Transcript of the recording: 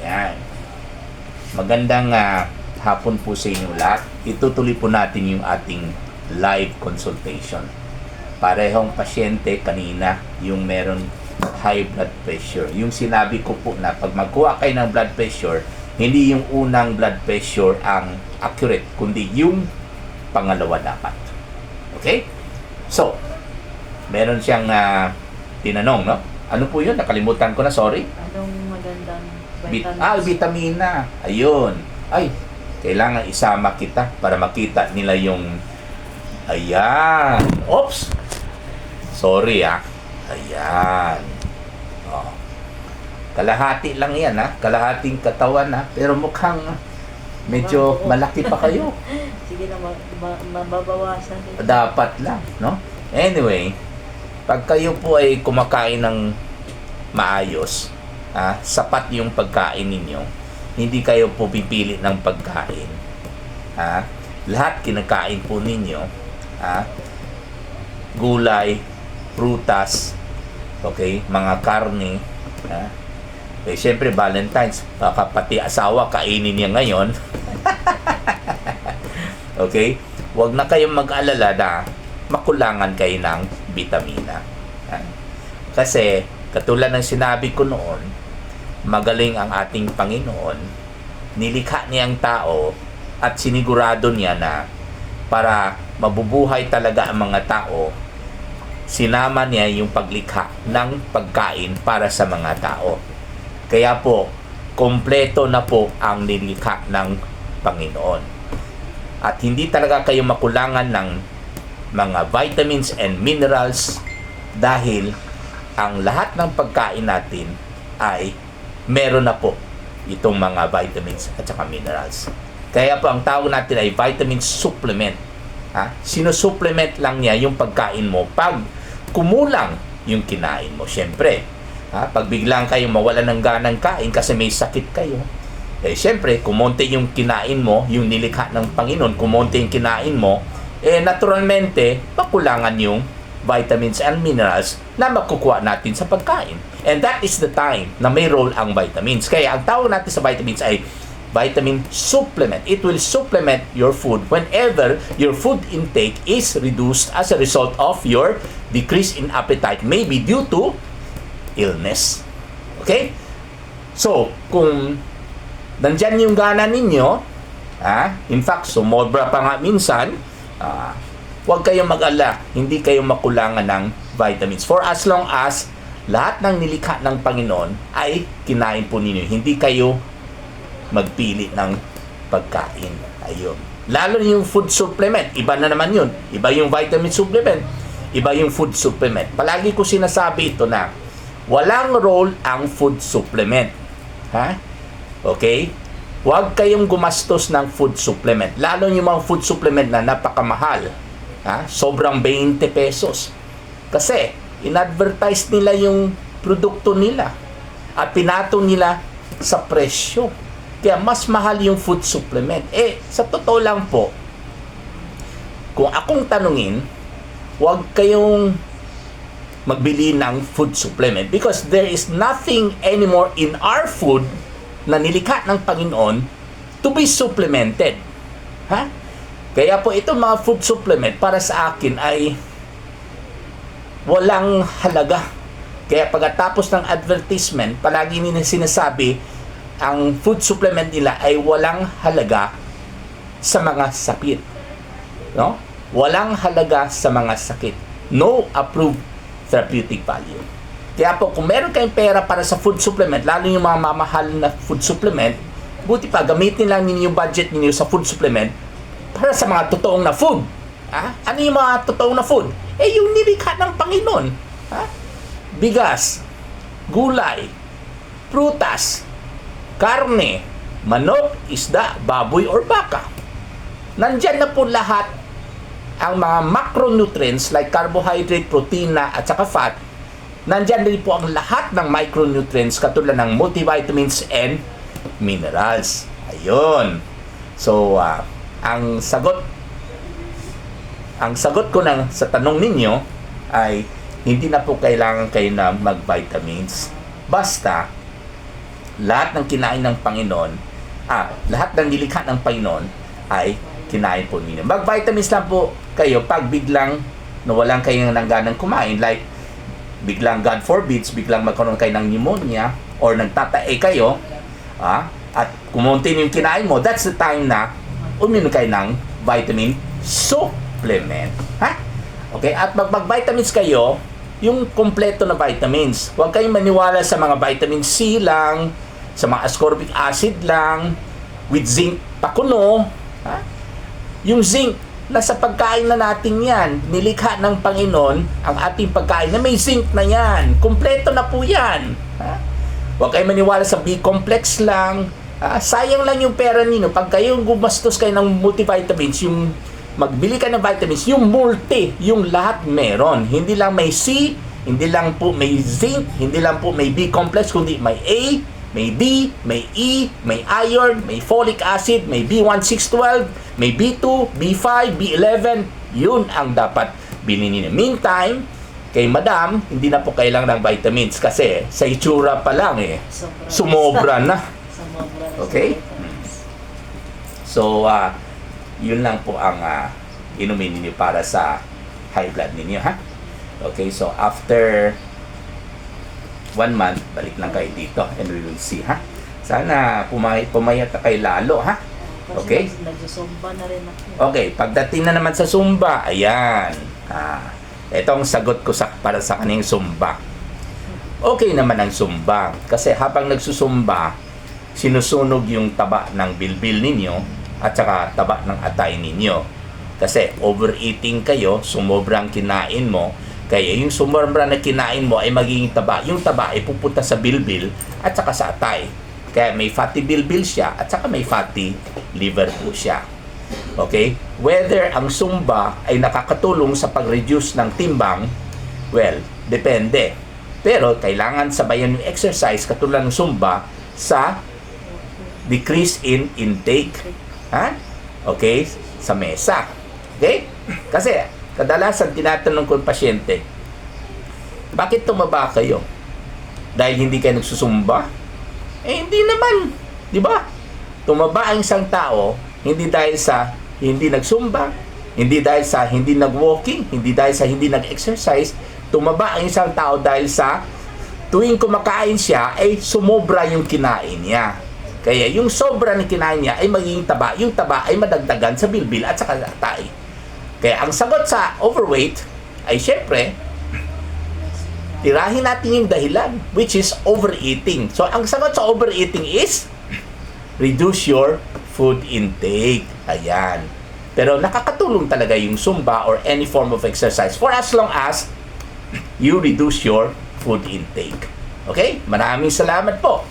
Yan. Magandang hapon po sa inyo lahat. Itutuloy po natin yung ating live consultation. Parehong pasyente kanina yung meron high blood pressure. Yung sinabi ko po na pag magkuha kayo ng blood pressure, hindi yung unang blood pressure ang accurate, kundi yung pangalawa dapat. Okay? So, meron siyang tinanong, no? Ano po yun? Nakalimutan ko na, sorry. Anong magandang vitamins? Vitamina. Ayun. Ay, kailangan isama kita para makita nila yung... Ayan. Oops. Sorry, Ayan. Oh. Kalahati lang yan, Kalahating katawan, Pero mukhang medyo malaki pa kayo. Sige na, mababawasan din. Dapat lang, no? Anyway, pag kayo po ay kumakain ng maayos, sapat yung pagkain ninyo, hindi kayo po pipili ng pagkain. Lahat kinakain po ninyo, gulay, prutas, okay, mga karne, eh, syempre Valentine's, baka pati asawa kainin niya ngayon. Okay? Huwag na kayong mag-alala na makulangan kayo ng vitamina. Kasi, katulad ng sinabi ko noon, magaling ang ating Panginoon, nilikha niya ang tao at sinigurado niya na para mabubuhay talaga ang mga tao, sinama niya yung paglikha ng pagkain para sa mga tao. Kaya po, kompleto na po ang nilikha ng Panginoon. At hindi talaga kayo makulangan ng mga vitamins and minerals dahil ang lahat ng pagkain natin ay meron na po itong mga vitamins at saka minerals. Kaya po ang tawag natin ay vitamin supplement. Sinusupplement lang niya yung pagkain mo pag kumulang yung kinain mo. Siyempre, pag biglang kayong mawala ng ganang kain kasi may sakit kayo, eh siyempre, kumonte yung kinain mo, yung nilikha ng Panginoon, kumonte yung kinain mo, eh naturalmente, makulangan yung vitamins and minerals na makukuha natin sa pagkain. And that is the time na may role ang vitamins. Kaya ang tawag natin sa vitamins ay vitamin supplement. It will supplement your food whenever your food intake is reduced as a result of your decrease in appetite, maybe due to illness. Okay? So, kung nandyan yung gana ninyo, in fact, sumobra pa nga minsan, huwag kayong mag-ala, hindi kayo makulangan ng vitamins. For as long as lahat ng nilikha ng Panginoon ay kinain po ninyo, hindi kayo magpili ng pagkain. Ayun. Lalo yung food supplement, iba na naman yun. Iba yung vitamin supplement, iba yung food supplement. Palagi ko sinasabi ito na walang role ang food supplement. Okay? Huwag kayong gumastos ng food supplement. Lalo yung mga food supplement na napakamahal. Sobrang 20 pesos. Kasi, in-advertise nila yung produkto nila. At pinatong nila sa presyo. Kaya mas mahal yung food supplement. Eh, sa totoo lang po, kung akong tanungin, huwag kayong magbili ng food supplement because there is nothing anymore in our food na nilikha ng Panginoon to be supplemented. Kaya po ito mga food supplement para sa akin ay walang halaga. Kaya pagkatapos ng advertisement, palagi nila sinasabi ang food supplement nila ay walang halaga sa mga sakit. No? Walang halaga sa mga sakit. No approved therapeutic value. Kaya po, kung meron kayong pera para sa food supplement, lalo yung mga mamahal na food supplement, buti pa, gamitin lang ninyo yung budget ninyo sa food supplement para sa mga totoong na food. Ano yung mga totoong na food? Eh, yung nilikha ng Panginoon. Bigas, gulay, prutas, karne, manok, isda, baboy, or baka. Nandyan na po lahat ang mga macronutrients like carbohydrate, protein, at saka fat. Nandyan din po ang lahat ng micronutrients katulad ng multivitamins and minerals. Ayun. So, ang sagot ko sa tanong ninyo ay hindi na po kailangan kayo na mag-vitamins. Basta lahat ng kinain ng Panginoon, lahat ng nilikha ng Panginoon ay kinain po ninyo. Mag-vitamins lang po kayo pag biglang nawalan kayo ng ganang kumain, like biglang, God forbids, biglang magkaroon kayo ng pneumonia or nagtatae kayo, at kumunti yung kinain mo, that's the time na uminom kayo ng vitamin supplement. Okay? At mag-vitamins kayo, yung kompleto na vitamins. Huwag kayong maniwala sa mga vitamin C lang, sa mga ascorbic acid lang, with zinc pakuno. Yung zinc, nasa pagkain na natin yan. Nilikha ng Panginoon ang ating pagkain na may zinc na yan. Kompleto na po yan. Huwag kayong maniwala sa B-complex lang. Sayang lang yung pera ninyo. Pag kayo gumastos kayo ng multivitamins, yung magbili ka ng vitamins, yung multi, yung lahat meron. Hindi lang may C, hindi lang po may zinc, hindi lang po may B-complex, kundi may A, may D, may E, may iron, may folic acid, may B1612, may B2, B5, B11. Yun ang dapat bilhin ninyo. Meantime, kay Madam, hindi na po kailangan ng vitamins kasi sa itsura pa lang sumobra na. Okay? So, yun lang po ang inumin ninyo para sa high blood ninyo, Okay, so after 1 month, balik lang kayo dito and we will see, Sana pumayat na kayo lalo, Okay? Nagsusumba na rin ako. Okay, pagdating na naman sa Zumba, ayan. Ito ang sagot ko para sa kaning Zumba. Okay naman ang Zumba. Kasi habang nagsusumba, sinusunog yung taba ng bilbil ninyo at saka taba ng atay ninyo. Kasi overeating kayo, sumobrang kinain mo, kaya yung sumobra na kinain mo ay magiging taba. Yung taba ay pupunta sa bilbil at saka sa atay. Kaya may fatty bilbil siya at saka may fatty liver po siya. Okay? Whether ang Zumba ay nakakatulong sa pag-reduce ng timbang, well, depende. Pero kailangan sabayan yung exercise katulad ng Zumba sa decrease in intake. Okay? Sa mesa. Okay? Kasi, kadalasan tinatanong ko yung pasyente, bakit tumaba kayo? Dahil hindi kayo nagsusumba? Hindi naman. Di ba? Tumaba ang isang tao, hindi dahil sa hindi nagsumba, hindi dahil sa hindi nag-walking, hindi dahil sa hindi nag-exercise. Tumaba ang isang tao dahil sa tuwing kumakain siya, ay sumobra yung kinain niya. Kaya yung sobra ng kinain niya ay magiging taba. Yung taba ay madagdagan sa bilbil at sa atay. Kaya ang sagot sa overweight ay syempre, tirahin natin yung dahilan, which is overeating. So, ang sagot sa overeating is reduce your food intake. Ayan. Pero nakakatulong talaga yung Zumba or any form of exercise for as long as you reduce your food intake. Okay? Maraming salamat po.